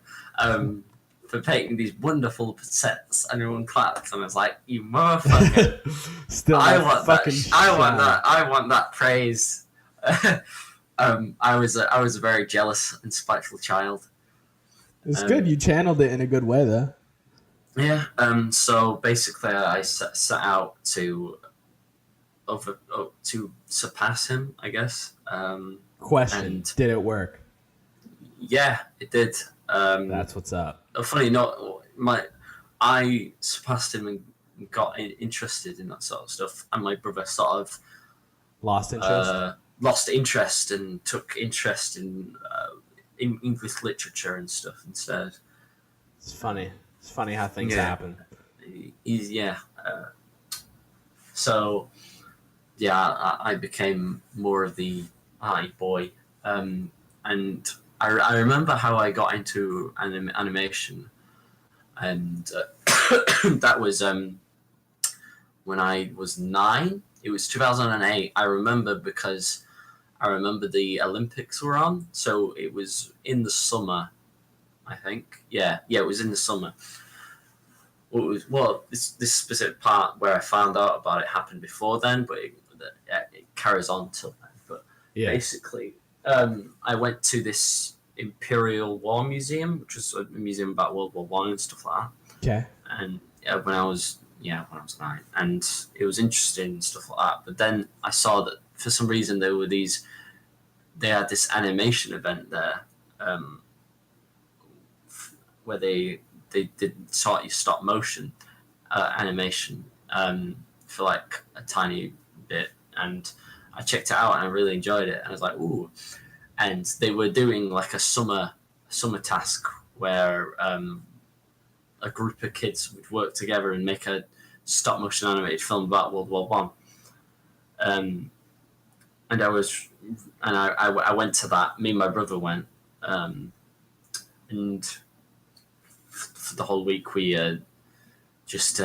for painting these wonderful sets." And everyone clapped, and I was like, "You motherfucker! Still, I want that praise." I was a very jealous and spiteful child. It's good. You channeled it in a good way, though. Yeah. So basically, I set out to surpass him, I guess. Question: did it work? Yeah, it did. That's what's up. Funny enough, I surpassed him and got interested in that sort of stuff, and my brother sort of lost interest and took interest in English literature and stuff instead. It's funny. It's funny how things happen. So, yeah, I became more of the arty boy. And I remember how I got into animation, and that was when I was 9. It was 2008. I remember because I remember the Olympics were on, so it was in the summer, I think. Yeah, it was in the summer. This specific part where I found out about it happened before then, but it carries on till then. But Yeah. basically, I went to this Imperial War Museum, which was a museum about World War One and stuff like that. Okay. And when I was 9, and it was interesting and stuff like that. But then I saw that for some reason they had this animation event there, where they did sort of stop motion animation for like a tiny bit, and I checked it out and I really enjoyed it, and I was like, ooh. And they were doing like a summer task where a group of kids would work together and make a stop motion animated film about World War One. And I went to that. Me and my brother went, and for the whole week we just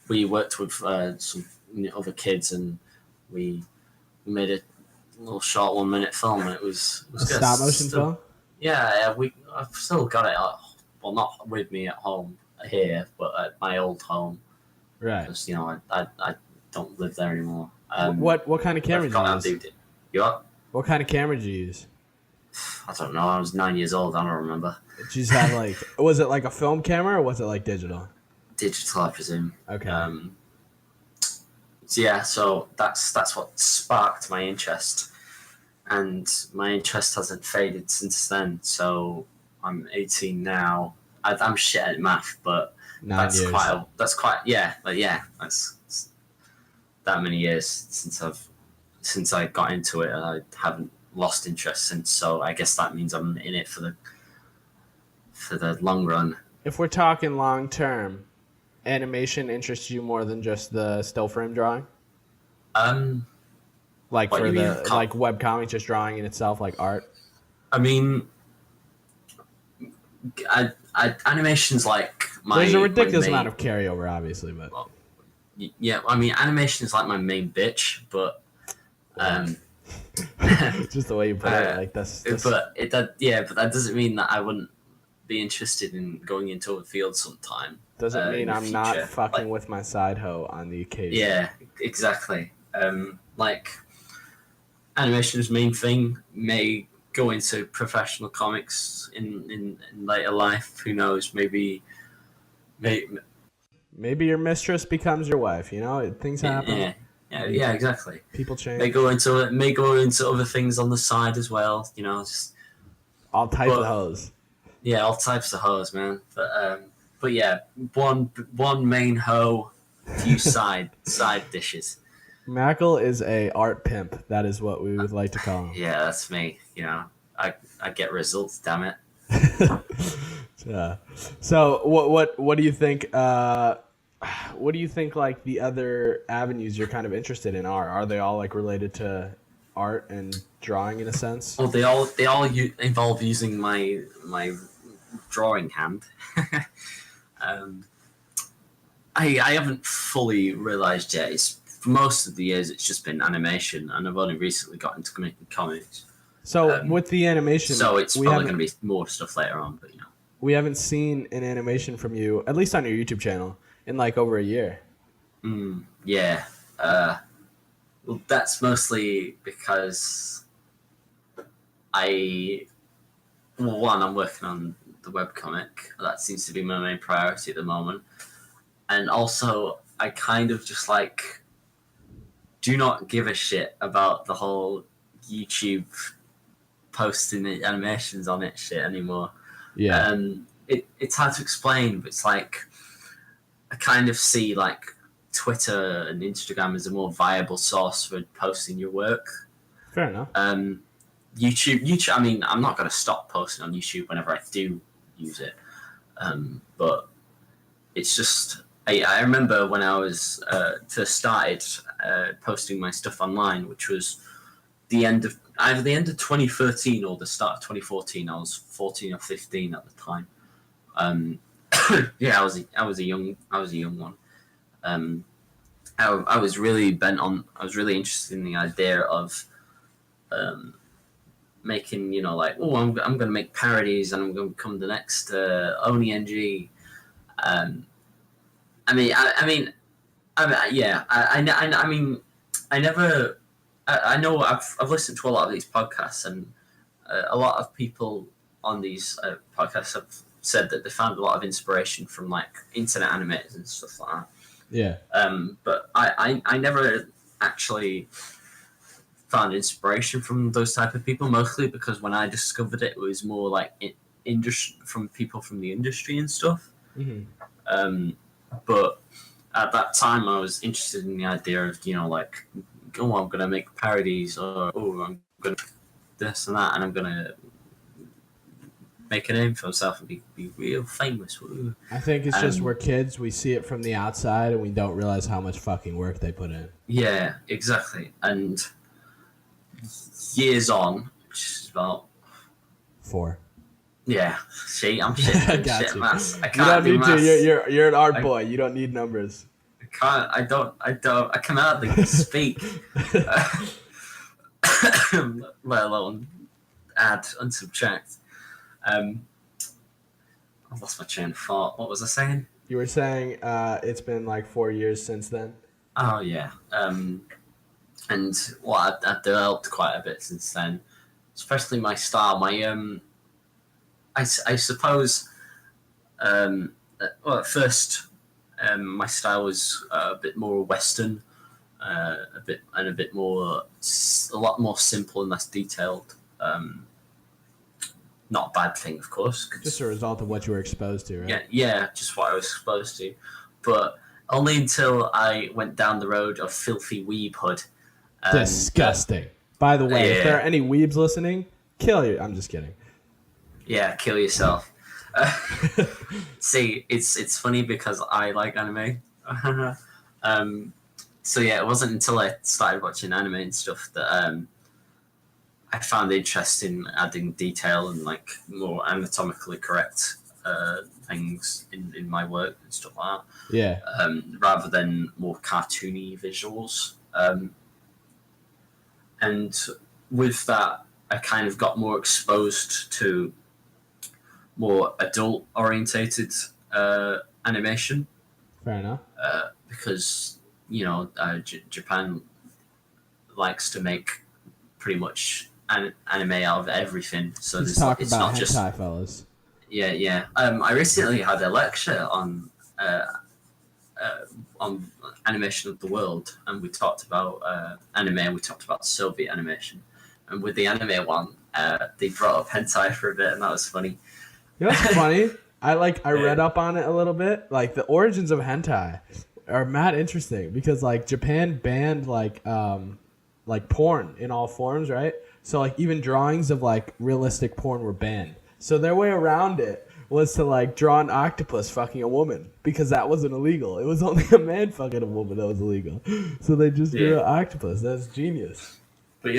we worked with some other kids, and we made a little short 1-minute film, and it was A stop motion film? Yeah, I've still got it. Well, not with me at home here, but at my old home. Right. Because I don't live there anymore. What kind of camera did you use? You what? What kind of camera did you use? I don't know. I was 9 years old. I don't remember. Did you just have like, was it like a film camera or was it like digital? Digital, I presume. Okay. So that's what sparked my interest, and my interest hasn't faded since then. So I'm 18 now. I'm shit at math, but 9 that's years. that's that many years since I got into it, and I haven't lost interest since. So I guess that means I'm in it for the long run. If we're talking long term, animation interests you more than just the still frame drawing? Like What, for you mean the like web comics, just drawing in itself, like art. I mean, animation's like my. There's a ridiculous amount of carryover, obviously, but yeah, I mean, animation is like my main bitch, but just the way you put it, like this. But that doesn't mean that I wouldn't be interested in going into a field sometime. Doesn't mean I'm not future. fucking with my side hoe on the occasion. Yeah, exactly. Like animation's main thing may go into professional comics in later life. Who knows? Maybe your mistress becomes your wife. You know, things happen. Yeah, exactly. People change. May go into other things on the side as well. You know, just all types of hoes. Yeah, all types of hoes, man. But yeah, one main hoe, few side dishes. Mackle is a art pimp. That is what we would like to call him. Yeah, that's me. You know, I get results. Damn it. Yeah. So what do you think? What do you think? Like the other avenues you're kind of interested in are they all like related to art and drawing in a sense? Well, they all involve using my drawing hand. I haven't fully realized yet. For most of the years, it's just been animation, and I've only recently got into making comics. So with the animation, so it's probably going to be more stuff later on, but we haven't seen an animation from you, at least on your YouTube channel, in like over a year. Yeah. Well, that's mostly because I'm working on the webcomic. That seems to be my main priority at the moment. And also, I kind of just do not give a shit about the whole YouTube posting the animations on it shit anymore. Yeah. It's hard to explain, but it's like I kind of see like Twitter and Instagram as a more viable source for posting your work. Fair enough. YouTube. I mean, I'm not going to stop posting on YouTube whenever I do use it. But it's just I remember when I was first started posting my stuff online, which was the end of either the end of 2013 or the start of 2014. I was 14 or 15 at the time. Yeah, I was a young one. I was really bent on. I was really interested in the idea of making, like, oh, I'm going to make parodies and I'm going to become the next MackleNG. I know I've listened to a lot of these podcasts, and a lot of people on these podcasts have said that they found a lot of inspiration from like internet animators and stuff like that. Yeah. But I never actually found inspiration from those type of people, mostly because when I discovered it, it was more like from people from the industry and stuff. Mm-hmm. But at that time, I was interested in the idea of, like, oh, I'm gonna make parodies, or oh, I'm gonna this and that, and I'm gonna make a name for myself and be real famous. Woo. I think it's just we're kids. We see it from the outside, and we don't realize how much fucking work they put in. Yeah, exactly. And years on, which is about 4. Yeah, see, I'm shit. I got you. Maths. I You can't don't do need maths. to. You're an art boy. You don't need numbers. I can hardly speak, let alone add and subtract. I lost my train of thought. What was I saying? You were saying it's been like 4 years since then. Oh yeah. And I've developed quite a bit since then, especially my style. I suppose. Well, at first, my style was a bit more Western, a lot more simple and less detailed. Not a bad thing, of course. Just a result of what you were exposed to, right? Yeah, just what I was exposed to. But only until I went down the road of filthy weebhood. Disgusting. By the way, if there are any weebs listening, kill you. I'm just kidding. Yeah, kill yourself. See, it's funny because I like anime. So yeah, it wasn't until I started watching anime and stuff that I found interest in adding detail and like more anatomically correct things in my work and stuff like that. Yeah. Rather than more cartoony visuals. And with that, I kind of got more exposed to more adult orientated animation. Fair enough. Because Japan likes to make pretty much anime out of everything. So Let's talk about not hentai, just fellas. Yeah. I recently had a lecture on animation of the world, and we talked about anime, and we talked about Soviet animation. And with the anime one, they brought up hentai for a bit, and that was funny. You know what's funny? I read up on it a little bit. Like the origins of hentai are mad interesting because like Japan banned like porn in all forms, right? So like even drawings of like realistic porn were banned. So their way around it was to like draw an octopus fucking a woman because that wasn't illegal. It was only a man fucking a woman that was illegal. So they just drew an octopus. That's genius. But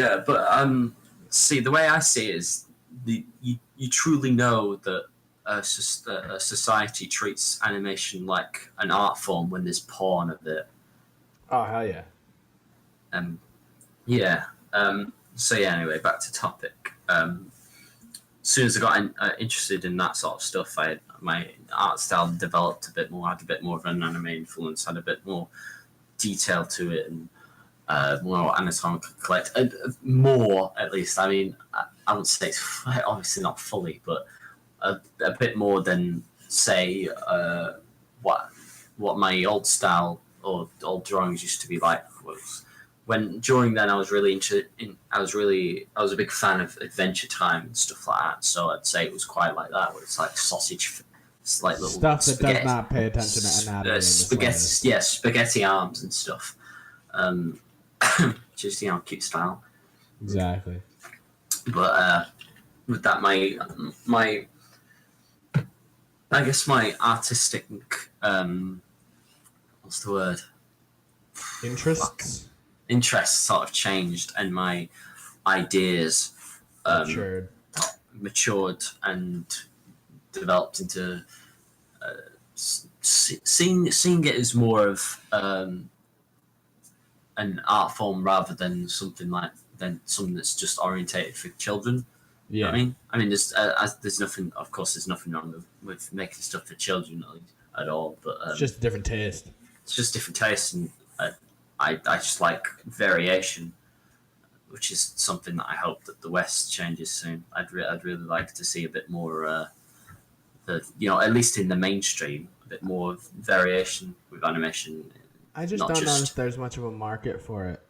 see, the way I see it is you truly know that a society treats animation like an art form when there's porn of it. Oh hell yeah. So yeah. Anyway, back to topic. As soon as I got interested in that sort of stuff, my art style developed a bit more. Had a bit more of an anime influence. Had a bit more detail to it, and more anatomical correct. More, at least. I mean, I would say it's obviously not fully, but a bit more than say what my old style or old drawings used to be like. During then I was really I was a big fan of Adventure Time and stuff like that. So I'd say it was quite like that, where it's like sausage, it's like little stuff that does not pay attention to anatomy. Spaghetti arms and stuff. Just cute style. Exactly. But with that, my I guess my artistic what's the word? Interests Interests sort of changed, and my ideas Matured. and developed into seeing it as more of an art form rather than something that's just orientated for children. Yeah, You know what I mean, there's nothing. Of course, there's nothing wrong with making stuff for children at all. But it's just a different taste. It's just different tastes, and I just like variation, which is something that I hope that the West changes soon. I'd really like to see a bit more, at least in the mainstream, a bit more variation with animation. I just don't know if there's much of a market for it.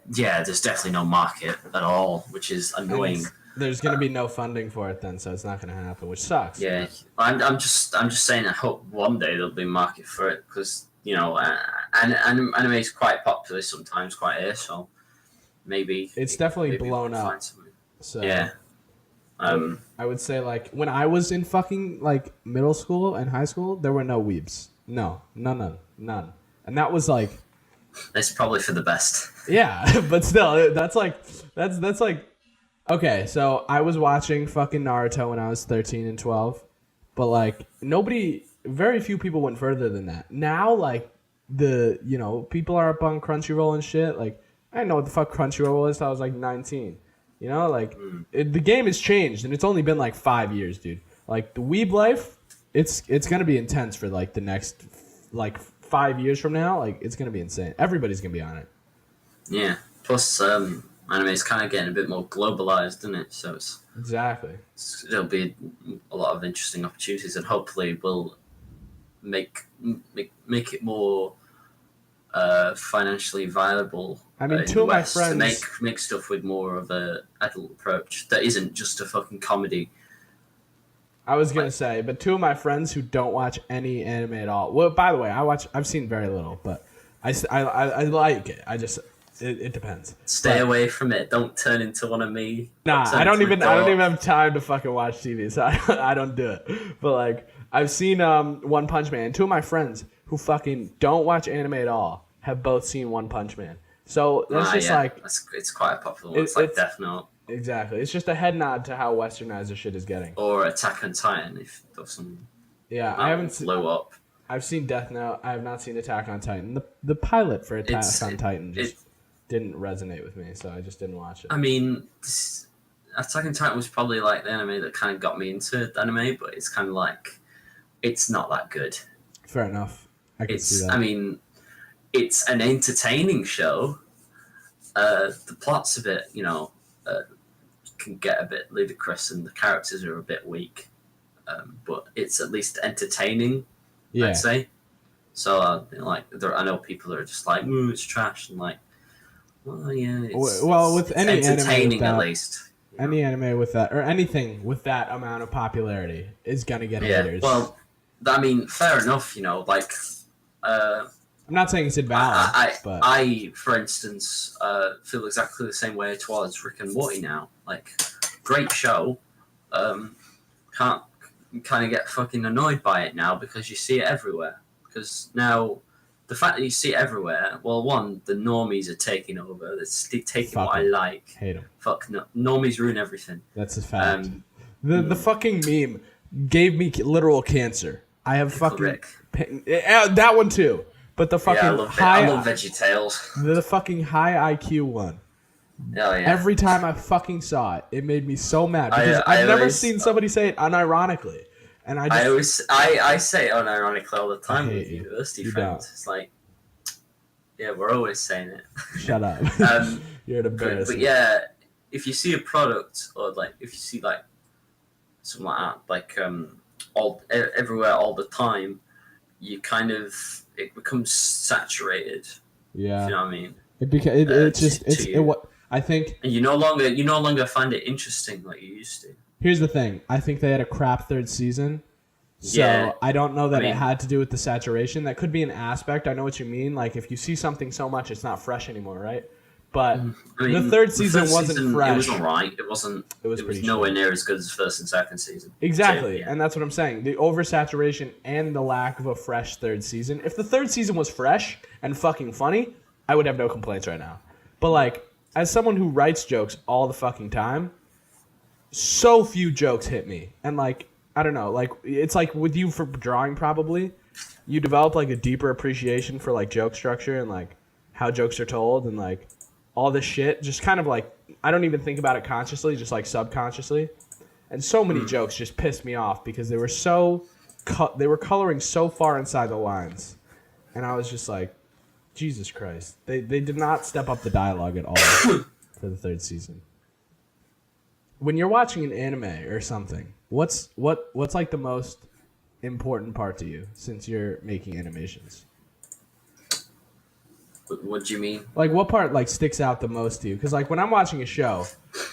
There's definitely no market at all, which is annoying. There's going to be no funding for it then, so it's not going to happen, which sucks. Yeah, I'm just saying. I hope one day there'll be a market for it because anime is quite popular sometimes, so maybe it's definitely blown up. So yeah, I would say like when I was in fucking like middle school and high school, there were no weebs. No, none, and that was like. It's probably for the best. Yeah, but still, that's like. Okay, so I was watching fucking Naruto when I was 13 and 12, but like very few people went further than that. Now, like people are up on Crunchyroll and shit. Like I didn't know what the fuck Crunchyroll was till I was like 19. The game has changed and it's only been like 5 years, dude. Like the weeb life, it's gonna be intense for like the next like 5 years from now. Like it's gonna be insane. Everybody's gonna be on it. Yeah. Plus, anime is kind of getting a bit more globalized, isn't it? So there'll be a lot of interesting opportunities, and hopefully will make it more financially viable. I mean, two of my friends to make stuff with more of a adult approach that isn't just a fucking comedy. I was gonna say, but two of my friends who don't watch any anime at all. Well, by the way, I've seen very little, but I like it. It depends. Stay away from it. Don't turn into one of me. Nah, I don't even have time to fucking watch TV, so I don't do it. But like, I've seen One Punch Man. Two of my friends who fucking don't watch anime at all have both seen One Punch Man. So that's it's quite a popular one. It's like Death Note. Exactly. It's just a head nod to how westernized the shit is getting. Or Attack on Titan, if some. Yeah, I haven't blow up. I've seen Death Note. I have not seen Attack on Titan. The pilot for Attack on Titan didn't resonate with me, so I just didn't watch it. I mean, Attack on Titan was probably like the anime that kind of got me into anime, but it's kind of like it's not that good. Fair enough. I can see that. I mean, it's an entertaining show. The plots of it, can get a bit ludicrous, and the characters are a bit weak. But it's at least entertaining. Yeah. I'd say. So, I know people are just like, "Ooh, it's trash," and like. Well, yeah. With any entertaining anime at least. Any anime with that, or anything with that amount of popularity, is gonna get haters. Well, I mean, fair enough. I'm not saying it's invalid. but I, for instance, feel exactly the same way towards Rick and Morty now. Like, great show. Can't kind of get fucking annoyed by it now because you see it everywhere. Because now. The fact that you see it everywhere, well, one, the normies are taking over. It's taking what I like. Hate them. Fuck, no, normies ruin everything. That's a fact. The fucking meme gave me literal cancer. I have fucking... that one too. But the fucking I love VeggieTales. The fucking high IQ one. Oh, yeah. Every time I fucking saw it, it made me so mad. Because I've never seen somebody say it unironically. And I say it unironically all the time with university friends. It's like, yeah, we're always saying it. Shut up. You're an embarrassment. But yeah, if you see a product or like if you see like something like that, everywhere all the time, you kind of it becomes saturated. Yeah. You know what I mean? I think. And you no longer find it interesting like you used to. Here's the thing. I think they had a crap third season. So I don't know that it had to do with the saturation. That could be an aspect. I know what you mean. Like if you see something so much, it's not fresh anymore, right? But the third season wasn't fresh. It was alright. It wasn't. It was nowhere near as good as the first and second season. Exactly, and that's what I'm saying. The oversaturation and the lack of a fresh third season. If the third season was fresh and fucking funny, I would have no complaints right now. But like as someone who writes jokes all the fucking time, so few jokes hit me. And like, I don't know, like it's like with you for drawing probably, you develop like a deeper appreciation for like joke structure and like how jokes are told and like all this shit. Just kind of like, I don't even think about it consciously, just like subconsciously. And so many jokes just pissed me off because they were they were coloring so far inside the lines. And I was just like, Jesus Christ. They did not step up the dialogue at all for the third season. When you're watching an anime or something, what's like the most important part to you since you're making animations? What do you mean? Like what part like sticks out the most to you? Because like when I'm watching a show,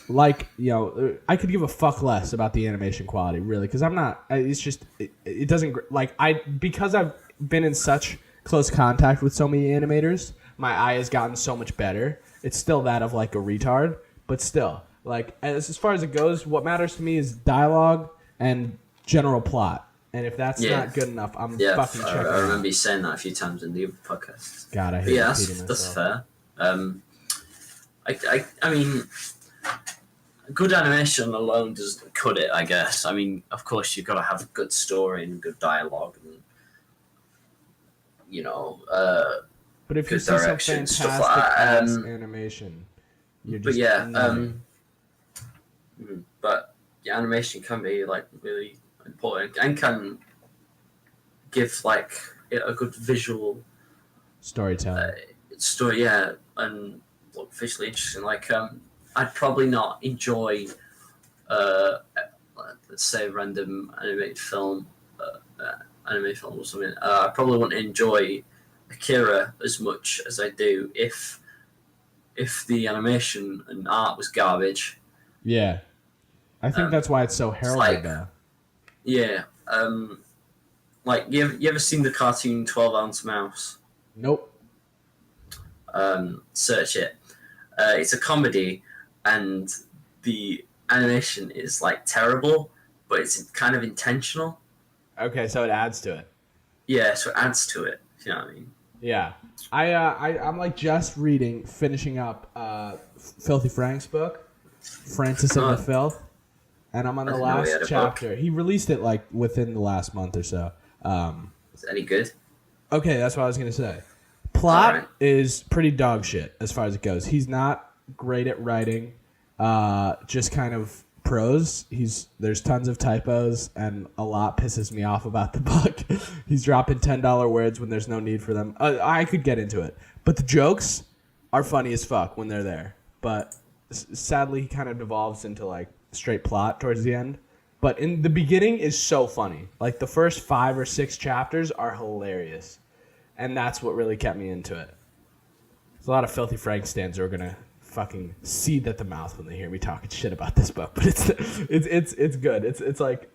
like, you know, I could give a fuck less about the animation quality, really, because I'm not. It's just it doesn't like because I've been in such close contact with so many animators. My eye has gotten so much better. It's still that of like a retard, but still, like as far as it goes, what matters to me is dialogue and general plot. And if that's not good enough, I'm fucking checking. I remember you saying that a few times in the other podcast. God, I hate that's fair. I mean, good animation alone doesn't cut it, I guess. I mean, of course, you've got to have good story and good dialogue and, you know, but if you see some fantastic ass animation, you're just... But the animation can be, like, really important and can give, like, a good visual... storytelling. And look visually interesting. Like, I'd probably not enjoy, let's say, a random animated film or something. I probably wouldn't enjoy Akira as much as I do if the animation and art was garbage. Yeah, I think that's why it's so heralded. Yeah, like you ever seen the cartoon 12-Ounce Mouse? Nope. Search it. It's a comedy, and the animation is like terrible, but it's kind of intentional. Okay, so it adds to it. Yeah, so it adds to it. You know what I mean? Yeah, I'm like just finishing up Filthy Frank's book, Francis and the Filth, and I'm on the last chapter. He released it like within the last month or so. Is it any good? Okay, that's what I was gonna say. Plot is pretty dog shit as far as it goes. He's not great at writing, just kind of prose. There's tons of typos, and a lot pisses me off about the book. He's dropping $10 words when there's no need for them. I could get into it, but the jokes are funny as fuck when they're there. But sadly, he kind of devolves into like straight plot towards the end. But in the beginning is so funny. Like the first 5 or 6 chapters are hilarious. And that's what really kept me into it. There's a lot of Filthy Frank stands who are gonna fucking seethe at the mouth when they hear me talking shit about this book. But it's good. It's like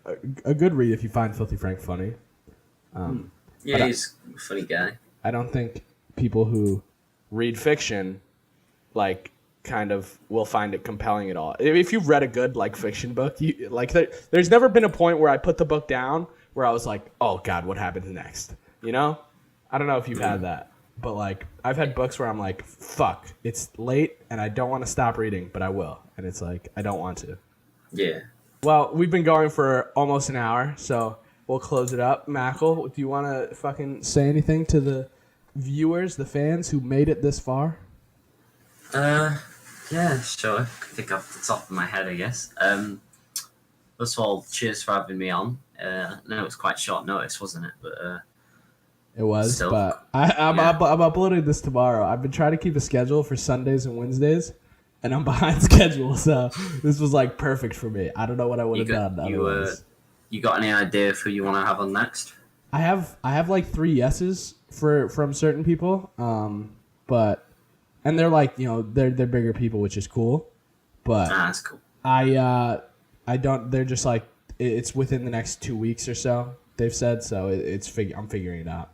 a good read if you find Filthy Frank funny. He's a funny guy. I don't think people who read fiction like kind of will find it compelling at all. If you've read a good like fiction book, you like there's never been a point where I put the book down where I was like, oh God, what happens next? You know? I don't know if you've had that, but like I've had books where I'm like, fuck, it's late and I don't want to stop reading, but I will. And it's like, I don't want to. Yeah. Well, we've been going for almost an hour, so we'll close it up. Mackle, do you want to fucking say anything to the viewers, the fans who made it this far? Yeah, sure. I think off the top of my head, I guess. First of all, cheers for having me on. I know it was quite short notice, wasn't it? But it was, still, but I'm uploading this tomorrow. I've been trying to keep a schedule for Sundays and Wednesdays, and I'm behind schedule, so this was like perfect for me. I don't know what I would have done otherwise. You got any idea of who you want to have on next? I have like 3 yeses from certain people, but and they're like, you know, they're bigger people, which is cool, but that's cool. I don't. They're just like it's within the next 2 weeks or so. They've said so. I'm figuring it out.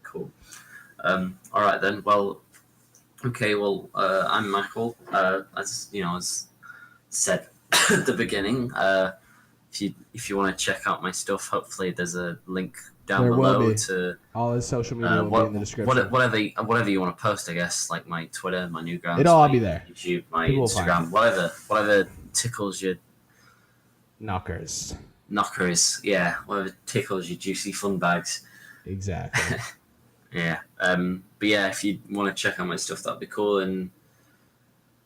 Cool. All right then. Well, okay. Well, I'm Mackle. As you know, as said at the beginning, if you want to check out my stuff, hopefully there's a link down There will below be. to all his social media will be in the description. whatever you want to post, I guess, like my Twitter, my Newgrounds, It'll all my be there. YouTube, my People will find Instagram, whatever tickles your Knockers. whatever tickles your juicy fun bags. Exactly. Yeah. But yeah, if you want to check out my stuff, that'd be cool. And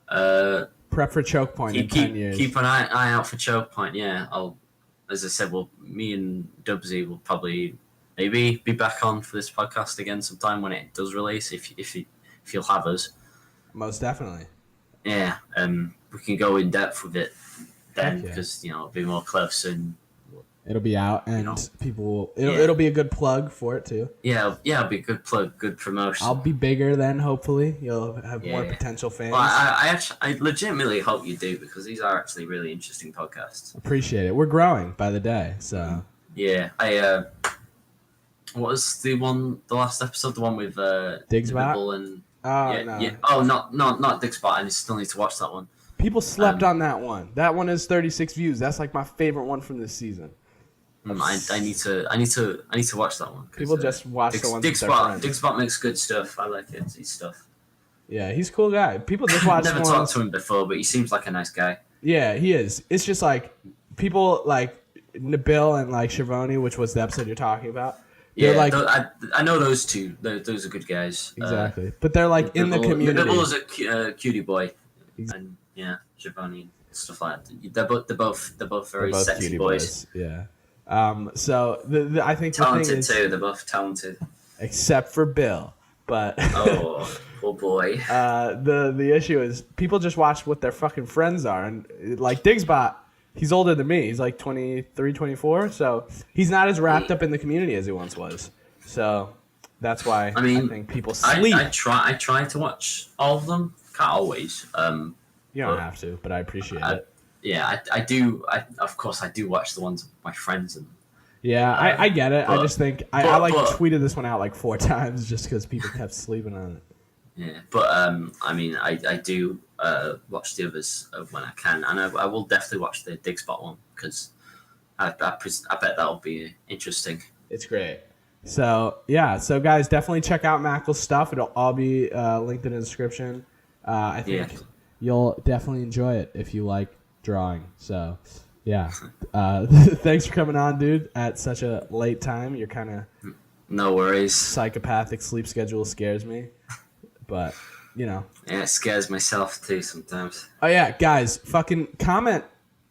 prep for Choke Point in 10 years. Keep an eye out for Choke Point. Yeah, as I said, me and Dubsy will probably maybe be back on for this podcast again sometime when it does release. If you'll have us. Most definitely. Yeah. We can go in depth with it then because yeah. it'll be more close and it'll be out and people will. It'll be a good plug for it too. Yeah. It'll be a good plug, good promotion. I'll be bigger then. Hopefully, you'll have more potential fans. Well, I legitimately hope you do because these are actually really interesting podcasts. Appreciate it. We're growing by the day, so yeah. What was the last episode? The one with Digsbot and no. Yeah. Oh, not Digsbot. I still need to watch that one. People slept on that one. That one is 36 views. That's like my favorite one from this season. I need to watch that one. People just watch the ones with their friends. Digsbot makes good stuff. I like his stuff. Yeah, he's a cool guy. People just watch. Never talked to him before, but he seems like a nice guy. Yeah, he is. It's just like people like Nabil and like Schiavone, which was the episode you're talking about. They're like, I know those two. Those are good guys. Exactly, but they're like in the community. Nabil is a cutie boy, and yeah, Schiavone and stuff like that. They're both very sexy boys. Yeah. So I think talented the thing is, too. They're both talented, except for Bill. But oh boy. The issue is people just watch what their fucking friends are, and like Digsbot, he's older than me. He's like 23, 24, so he's not as wrapped up in the community as he once was. So that's why I think people sleep. I try to watch all of them. Can't always. You don't have to, but I appreciate it. Yeah, I do. Of course, I do watch the ones with my friends and. Yeah, I get it. I just think I tweeted this one out like 4 times just because people kept sleeping on it. Yeah, but I do watch the others when I can, and I will definitely watch the Digsbot one because I bet that'll be interesting. It's great. So yeah, guys, definitely check out Mackle's stuff. It'll all be linked in the description. I think you'll definitely enjoy it if you like drawing. So. Yeah. Thanks for coming on, dude, at such a late time. You're kind of... No worries. Psychopathic sleep schedule scares me. But, Yeah, it scares myself, too, sometimes. Oh, yeah. Guys, fucking comment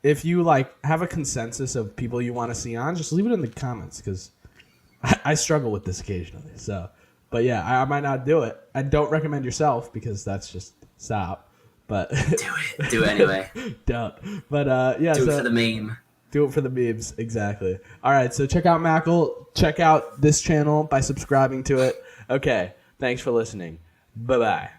if you, have a consensus of people you want to see on. Just leave it in the comments, because I struggle with this occasionally. So, but, yeah, I might not do it. I don't recommend yourself, because that's just... Stop. But do it anyway. Don't. But yeah. Do it for the meme. Do it for the memes, exactly. All right, so check out Mackle. Check out this channel by subscribing to it. Okay, thanks for listening. Bye-bye.